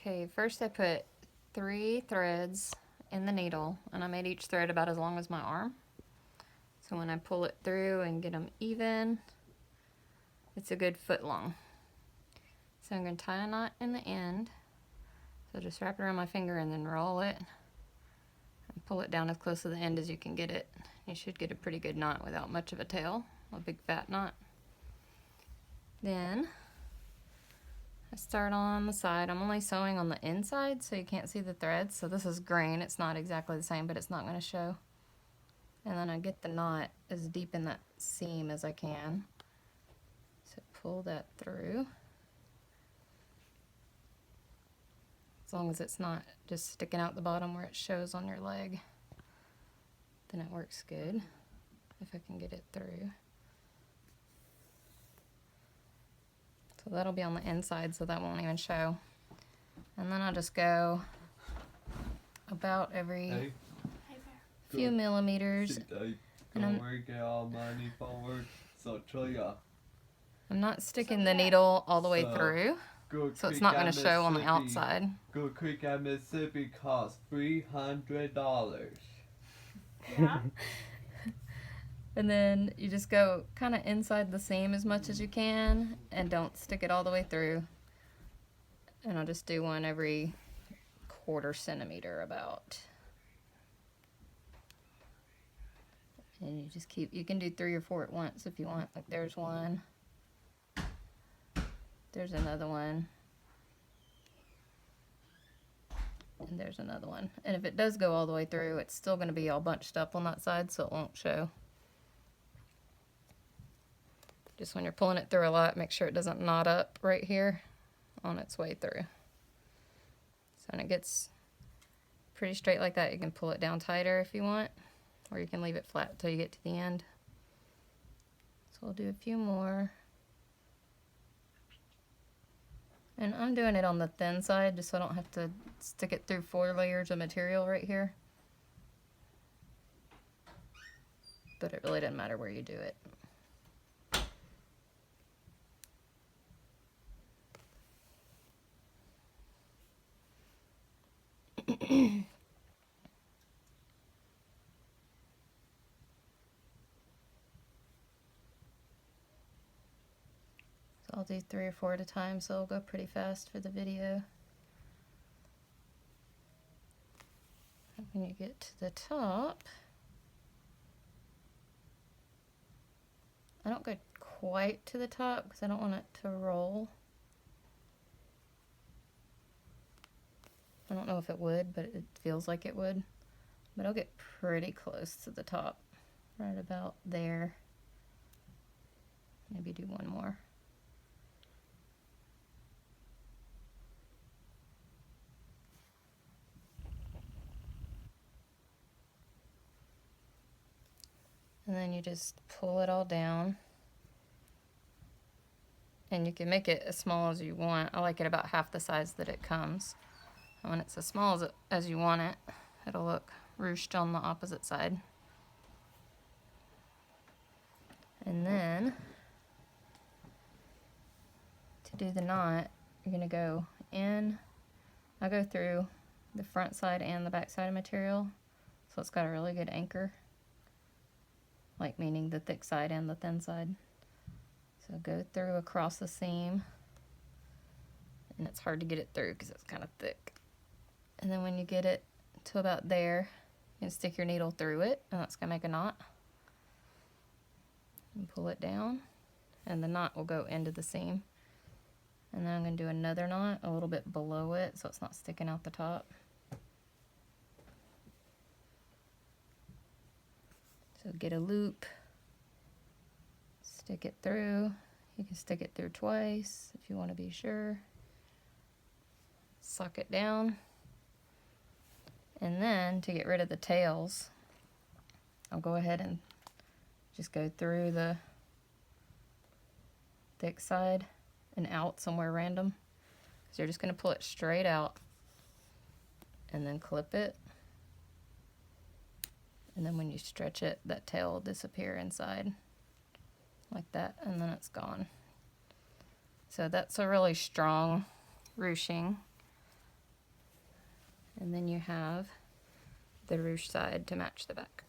Okay, first I put 3 threads in the needle, and I made each thread about as long as my arm. So when I pull it through and get them even, it's a good foot long. So I'm going to tie a knot in the end. So just wrap it around my finger and then roll it. And pull it down as close to the end as you can get it. You should get a pretty good knot without much of a tail, a big fat knot. Then I start on the side. I'm only sewing on the inside so you can't see the threads. So this is green. It's not exactly the same, but it's not going to show. And then I get the knot as deep in that seam as I can. So pull that through. As long as it's not just sticking out the bottom where it shows on your leg, then it works good, if I can get it through. So that'll be on the inside, so that won't even show. And then I'll just go about every few millimeters. And I'm not sticking the needle all the way through, so it's not going to show on the outside. Good Creek at Mississippi costs $300. Yeah. And then you just go kind of inside the seam as much as you can, and don't stick it all the way through. And I'll just do one every 1/4 centimeter about. And you just keep, you can do 3 or 4 at once if you want. Like there's one. There's another one. And there's another one. And if it does go all the way through, it's still going to be all bunched up on that side, so it won't show. Just when you're pulling it through a lot, make sure it doesn't knot up right here on its way through. So when it gets pretty straight like that, you can pull it down tighter if you want, or you can leave it flat until you get to the end. So I'll do a few more. And I'm doing it on the thin side just so I don't have to stick it through 4 layers of material right here. But it really doesn't matter where you do it. So I'll do 3 or 4 at a time, so it'll go pretty fast for the video. And when you get to the top, I don't go quite to the top because I don't want it to roll. I don't know if it would, but it feels like it would. But I'll get pretty close to the top, right about there. Maybe do one more. And then you just pull it all down. And you can make it as small as you want. I like it about half the size that it comes. And when it's as small as you want it, it'll look ruched on the opposite side. And then, to do the knot, you're going to go in. I go through the front side and the back side of material, so it's got a really good anchor. Like meaning the thick side and the thin side. So go through across the seam, and it's hard to get it through because it's kind of thick. And then when you get it to about there, you can stick your needle through it, and that's going to make a knot. And pull it down, and the knot will go into the seam. And then I'm going to do another knot a little bit below it so it's not sticking out the top. So get a loop, stick it through. You can stick it through twice if you want to be sure. Suck it down. And then to get rid of the tails, I'll go ahead and just go through the thick side and out somewhere random. So you're just going to pull it straight out and then clip it. And then when you stretch it, that tail will disappear inside like that, and then it's gone. So that's a really strong ruching. And then you have the ruche side to match the back.